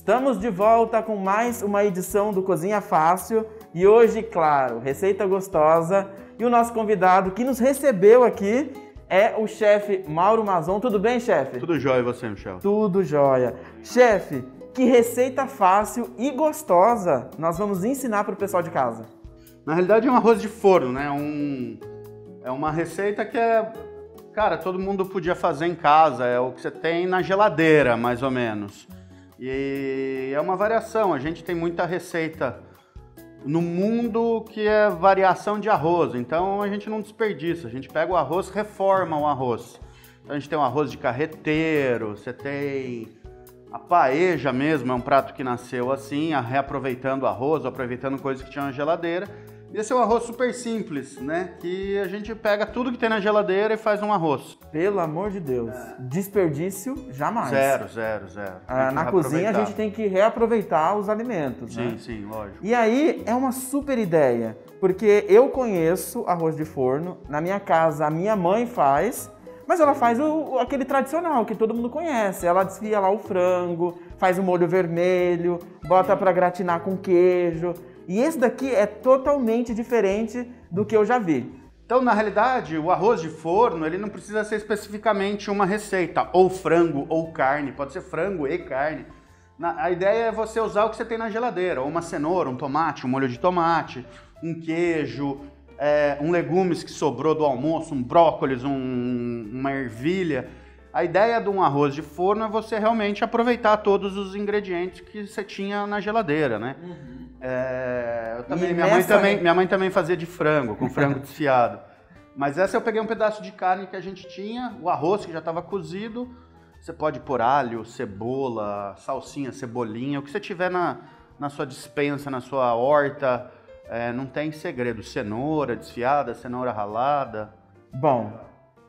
Estamos de volta com mais uma edição do Cozinha Fácil e hoje, claro, receita gostosa. E o nosso convidado que nos recebeu aqui é o chefe Mauro Mazon. Tudo bem, chefe? Tudo jóia, e você, Michel? Tudo jóia. Chefe, que receita fácil e gostosa nós vamos ensinar para o pessoal de casa? Na realidade é um arroz de forno, né? É uma receita que cara, todo mundo podia fazer em casa, é o que você tem na geladeira, mais ou menos. E é uma variação, a gente tem muita receita no mundo que é variação de arroz, então a gente não desperdiça, a gente pega o arroz, reforma o arroz. Então a gente tem o arroz de carreteiro, você tem a paeja mesmo, é um prato que nasceu assim, reaproveitando o arroz, aproveitando coisas que tinha na geladeira. Esse é um arroz super simples, né? Que a gente pega tudo que tem na geladeira e faz um arroz. Pelo amor de Deus, desperdício jamais. Zero. Na cozinha a gente tem que reaproveitar os alimentos, né? Sim, lógico. E aí é uma super ideia, porque eu conheço arroz de forno, na minha casa a minha mãe faz, mas ela faz aquele tradicional que todo mundo conhece. Ela desfia lá o frango, faz o molho vermelho, bota para gratinar com queijo. E esse daqui é totalmente diferente do que eu já vi. Então, na realidade, o arroz de forno, ele não precisa ser especificamente uma receita, ou frango ou carne, pode ser frango e carne. A ideia é você usar o que você tem na geladeira, ou uma cenoura, um tomate, um molho de tomate, um queijo, um legumes que sobrou do almoço, um brócolis, uma ervilha. A ideia de um arroz de forno é você realmente aproveitar todos os ingredientes que você tinha na geladeira, né? Uhum. Minha mãe também fazia de frango, com frango desfiado. Mas essa eu peguei um pedaço de carne que a gente tinha, o arroz que já estava cozido. Você pode pôr alho, cebola, salsinha, cebolinha, o que você tiver na sua despensa, na sua horta. Não tem segredo. Cenoura desfiada, cenoura ralada. Bom,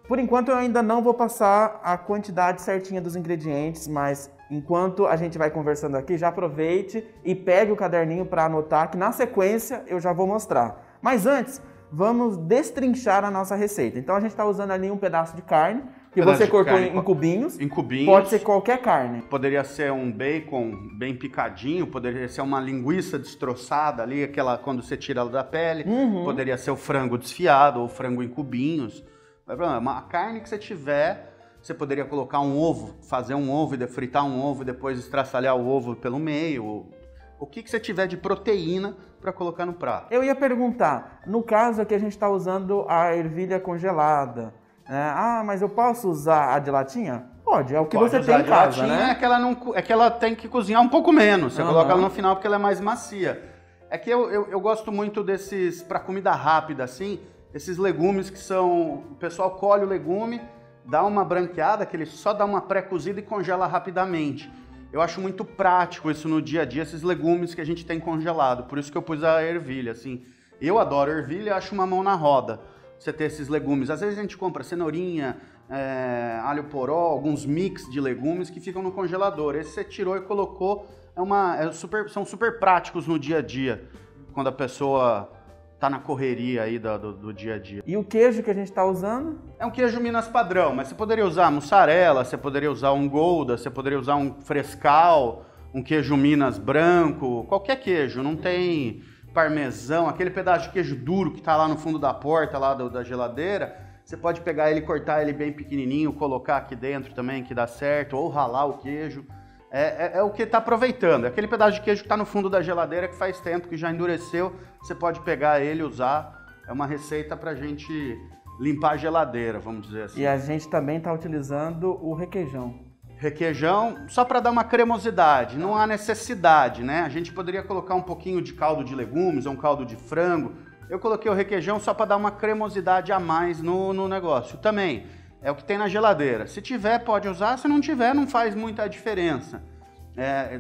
por enquanto eu ainda não vou passar a quantidade certinha dos ingredientes, mas enquanto a gente vai conversando aqui, já aproveite e pegue o caderninho para anotar, que na sequência eu já vou mostrar. Mas antes, vamos destrinchar a nossa receita. Então a gente está usando ali um pedaço de carne, que você cortou em cubinhos. Em cubinhos. Pode ser qualquer carne. Poderia ser um bacon bem picadinho, poderia ser uma linguiça destroçada ali, aquela quando você tira ela da pele. Uhum. Poderia ser o frango desfiado ou frango em cubinhos. Não é problema. A carne que você tiver, você poderia colocar um ovo, fazer um ovo e fritar um ovo e depois estraçalhar o ovo pelo meio. O que você tiver de proteína para colocar no prato. Eu ia perguntar, no caso aqui a gente está usando a ervilha congelada. Mas eu posso usar a de latinha? Pode, é o que você tem em casa, né? É que ela tem que cozinhar um pouco menos. Você coloca ela no final porque ela é mais macia. É que eu gosto muito desses, para comida rápida assim, esses legumes que são... O pessoal colhe o legume, dá uma branqueada, que ele só dá uma pré-cozida e congela rapidamente. Eu acho muito prático isso no dia a dia, esses legumes que a gente tem congelado. Por isso que eu pus a ervilha, assim. Eu adoro ervilha, acho uma mão na roda você ter esses legumes. Às vezes a gente compra cenourinha, alho poró, alguns mix de legumes que ficam no congelador. Esse você tirou e colocou, são super práticos no dia a dia, quando a pessoa tá na correria aí do dia a dia. E o queijo que a gente tá usando? É um queijo Minas padrão, mas você poderia usar mussarela, você poderia usar um Gouda, você poderia usar um Frescal, um queijo Minas branco, qualquer queijo, não tem parmesão, aquele pedaço de queijo duro que tá lá no fundo da porta, lá da geladeira, você pode pegar ele, cortar ele bem pequenininho, colocar aqui dentro também, que dá certo, ou ralar o queijo. É o que tá aproveitando, é aquele pedaço de queijo que tá no fundo da geladeira que faz tempo, que já endureceu, você pode pegar ele e usar. É uma receita pra gente limpar a geladeira, vamos dizer assim. E a gente também tá utilizando o requeijão. Requeijão só para dar uma cremosidade, não há necessidade, né? A gente poderia colocar um pouquinho de caldo de legumes ou um caldo de frango. Eu coloquei o requeijão só para dar uma cremosidade a mais no negócio. Também é o que tem na geladeira. Se tiver, pode usar. Se não tiver, não faz muita diferença.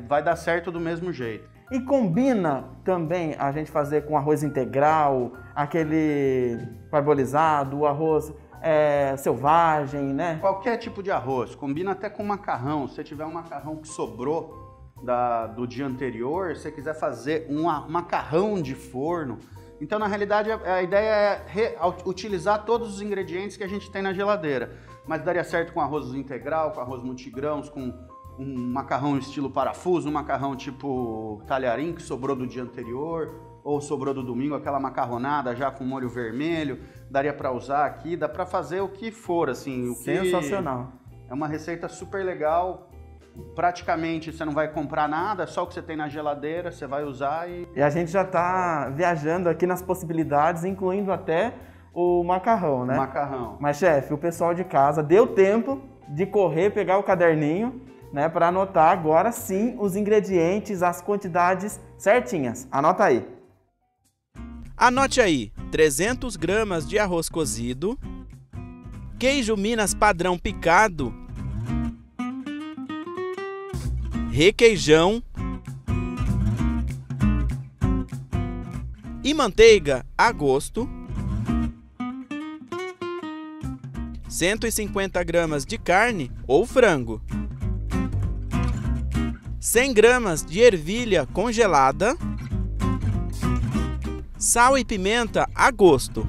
Vai dar certo do mesmo jeito. E combina também a gente fazer com arroz integral, aquele parbolizado, o arroz selvagem, né? Qualquer tipo de arroz. Combina até com macarrão. Se tiver um macarrão que sobrou do dia anterior, se você quiser fazer um macarrão de forno. Então, na realidade, a ideia é utilizar todos os ingredientes que a gente tem na geladeira. Mas daria certo com arroz integral, com arroz multigrãos, com um macarrão estilo parafuso, um macarrão tipo talharim que sobrou do dia anterior ou sobrou do domingo, aquela macarronada já com molho vermelho, daria para usar aqui, dá para fazer o que for, assim. Sensacional. É uma receita super legal, praticamente você não vai comprar nada, só o que você tem na geladeira, você vai usar E a gente já tá viajando aqui nas possibilidades, incluindo até o macarrão, né? O macarrão. Mas, chefe, o pessoal de casa deu tempo de correr, pegar o caderninho, né, para anotar agora sim os ingredientes, as quantidades certinhas. Anota aí. Anote aí: 300 gramas de arroz cozido, queijo Minas padrão picado, requeijão e manteiga a gosto, 150 gramas de carne ou frango, 100 gramas de ervilha congelada, sal e pimenta a gosto,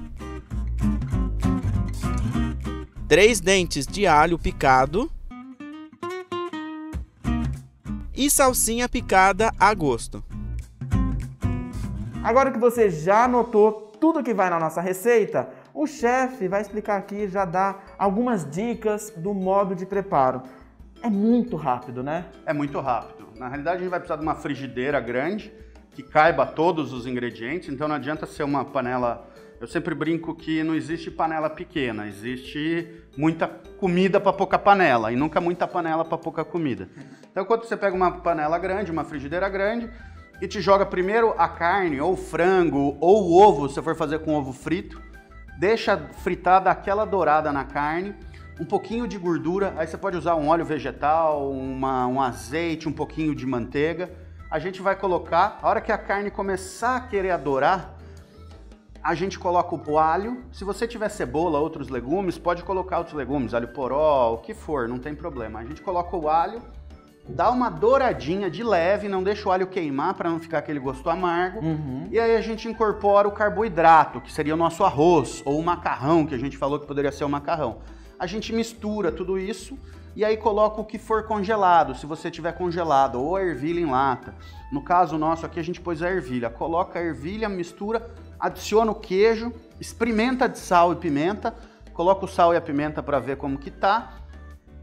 3 dentes de alho picado e salsinha picada a gosto. Agora que você já anotou tudo que vai na nossa receita, o chefe vai explicar aqui, já dá algumas dicas do modo de preparo. É muito rápido, né? É muito rápido. Na realidade, a gente vai precisar de uma frigideira grande, que caiba todos os ingredientes, então não adianta ser uma panela... Eu sempre brinco que não existe panela pequena, existe muita comida para pouca panela, e nunca muita panela para pouca comida. Então, quando você pega uma panela grande, uma frigideira grande, e te joga primeiro a carne, ou o frango, ou o ovo, se você for fazer com ovo frito, deixa fritar, dá aquela dourada na carne, um pouquinho de gordura, aí você pode usar um óleo vegetal, um azeite, um pouquinho de manteiga. A gente vai colocar, a hora que a carne começar a querer adorar, a gente coloca o alho. Se você tiver cebola, outros legumes, pode colocar outros legumes, alho poró, o que for, não tem problema. A gente coloca o alho, dá uma douradinha de leve, não deixa o alho queimar para não ficar aquele gosto amargo. E aí a gente incorpora o carboidrato, que seria o nosso arroz, ou o macarrão, que a gente falou que poderia ser o macarrão. A gente mistura tudo isso e aí coloca o que for congelado, se você tiver congelado, ou a ervilha em lata. No caso nosso aqui a gente pôs a ervilha. Coloca a ervilha, mistura, adiciona o queijo, experimenta de sal e pimenta, coloca o sal e a pimenta para ver como que tá.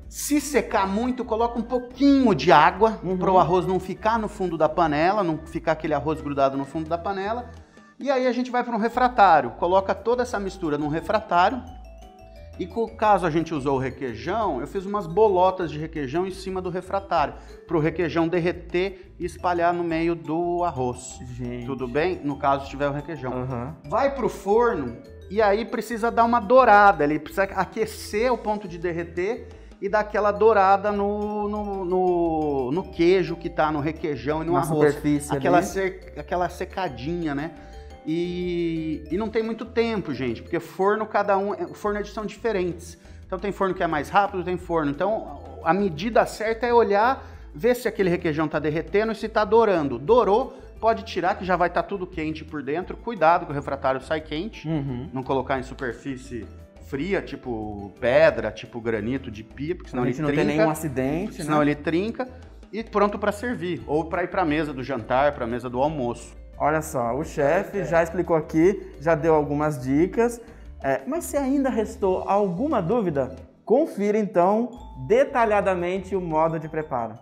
Se secar muito, coloca um pouquinho de água para o arroz não ficar no fundo da panela, não ficar aquele arroz grudado no fundo da panela. E aí a gente vai para um refratário, coloca toda essa mistura num refratário. E caso a gente usou o requeijão, eu fiz umas bolotas de requeijão em cima do refratário, para o requeijão derreter e espalhar no meio do arroz. Gente. Tudo bem? No caso, se tiver o requeijão. Vai para o forno e aí precisa dar uma dourada, ele precisa aquecer o ponto de derreter e dar aquela dourada no queijo que está no requeijão e no arroz. Superfície aquela secadinha, né? E não tem muito tempo, gente, porque forno são diferentes. Então tem forno que é mais rápido, tem forno. Então a medida certa é olhar, ver se aquele requeijão está derretendo e se está dourando. Dourou, pode tirar que já vai estar tudo quente por dentro. Cuidado que o refratário sai quente, não colocar em superfície fria, tipo pedra, tipo granito de pia, porque senão a ele gente não trinca. tem nenhum acidente, senão né? ele trinca e pronto para servir, ou para ir para a mesa do jantar, para a mesa do almoço. Olha só, o chefe já explicou aqui, já deu algumas dicas, mas se ainda restou alguma dúvida, confira então detalhadamente o modo de preparo.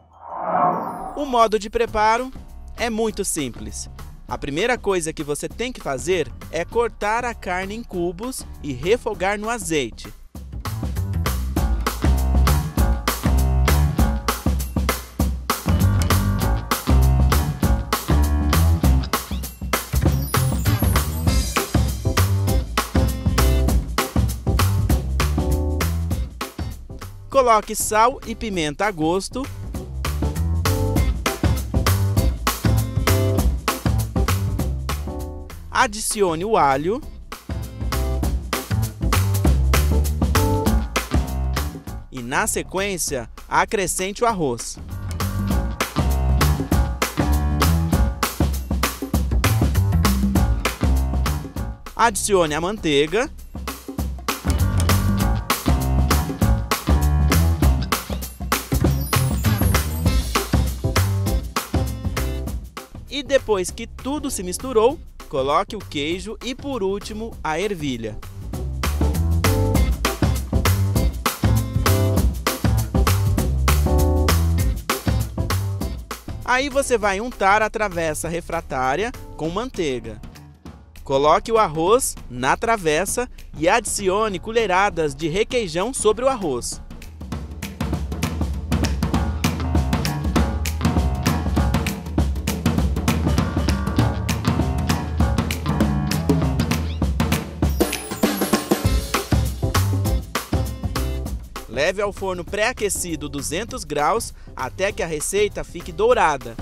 O modo de preparo é muito simples. A primeira coisa que você tem que fazer é cortar a carne em cubos e refogar no azeite. Coloque sal e pimenta a gosto. Adicione o alho. E na sequência, acrescente o arroz. Adicione a manteiga. E depois que tudo se misturou, coloque o queijo e, por último, a ervilha. Aí você vai untar a travessa refratária com manteiga. Coloque o arroz na travessa e adicione colheradas de requeijão sobre o arroz. Leve ao forno pré-aquecido 200 graus até que a receita fique dourada.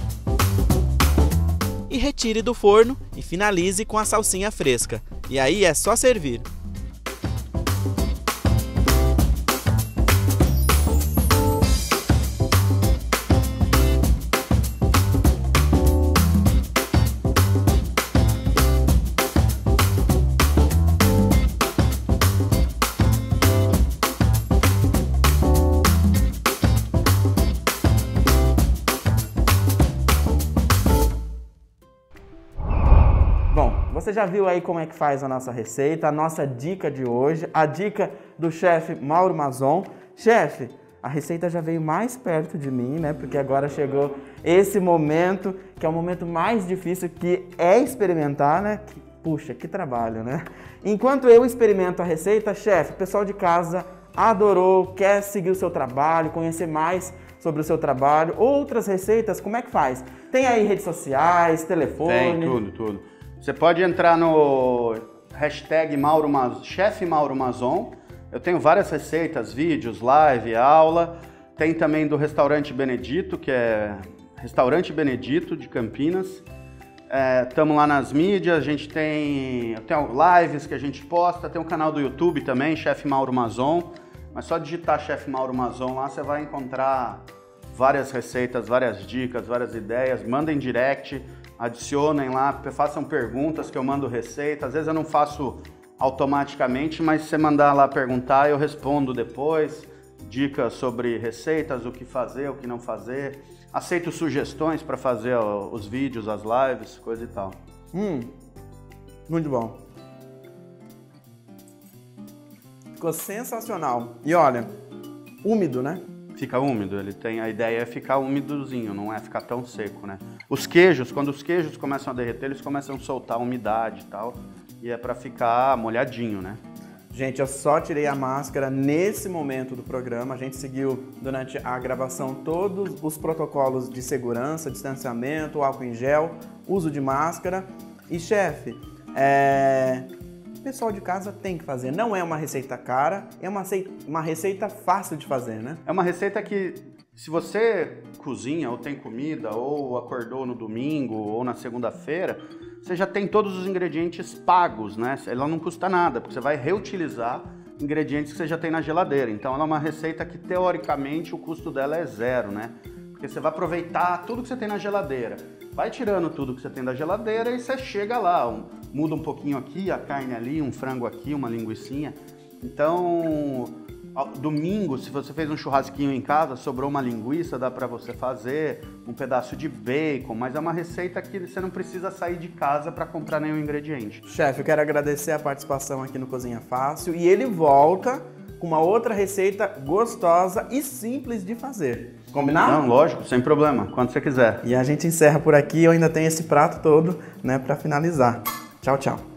E retire do forno e finalize com a salsinha fresca. E aí é só servir. Você já viu aí como é que faz a nossa receita, a nossa dica de hoje, a dica do chefe Mauro Mazon. Chefe, a receita já veio mais perto de mim, né? Porque agora chegou esse momento, que é o momento mais difícil, que é experimentar, né? Puxa, que trabalho, né? Enquanto eu experimento a receita, chefe, o pessoal de casa adorou, quer seguir o seu trabalho, conhecer mais sobre o seu trabalho, outras receitas, como é que faz? Tem aí redes sociais, telefone? Tem, tudo. Você pode entrar no hashtag chefe Mauro Mazon. Eu tenho várias receitas, vídeos, live, aula. Tem também do Restaurante Benedito, que é Restaurante Benedito de Campinas. Estamos lá nas mídias, a gente tem lives que a gente posta, tem um canal do YouTube também, chefe Mauro Mazon. Mas só digitar chefe Mauro Mazon lá, você vai encontrar várias receitas, várias dicas, várias ideias. Mandem direct. Adicionem lá, façam perguntas que eu mando receita. Às vezes eu não faço automaticamente, mas se você mandar lá perguntar, eu respondo depois. Dicas sobre receitas, o que fazer, o que não fazer. Aceito sugestões para fazer os vídeos, as lives, coisa e tal. Muito bom. Ficou sensacional. E olha, úmido, né? Fica úmido, a ideia é ficar úmidozinho, não é ficar tão seco, né? Os queijos, quando os queijos começam a derreter, eles começam a soltar umidade e tal, e é para ficar molhadinho, né? Gente, eu só tirei a máscara nesse momento do programa, a gente seguiu durante a gravação todos os protocolos de segurança, distanciamento, álcool em gel, uso de máscara. E chefe, o pessoal de casa tem que fazer. Não é uma receita cara, é uma receita fácil de fazer, né? É uma receita que, se você cozinha ou tem comida, ou acordou no domingo ou na segunda-feira, você já tem todos os ingredientes pagos, né? Ela não custa nada, porque você vai reutilizar ingredientes que você já tem na geladeira. Então ela é uma receita que, teoricamente, o custo dela é zero, né? Porque você vai aproveitar tudo que você tem na geladeira. Vai tirando tudo que você tem da geladeira e você chega lá, muda um pouquinho aqui, a carne ali, um frango aqui, uma linguicinha. Então, domingo, se você fez um churrasquinho em casa, sobrou uma linguiça, dá para você fazer um pedaço de bacon, mas é uma receita que você não precisa sair de casa para comprar nenhum ingrediente. Chefe, eu quero agradecer a participação aqui no Cozinha Fácil e ele volta com uma outra receita gostosa e simples de fazer. Combinado? Não, lógico, sem problema, quando você quiser. E a gente encerra por aqui, eu ainda tenho esse prato todo, né, para finalizar. Tchau, tchau.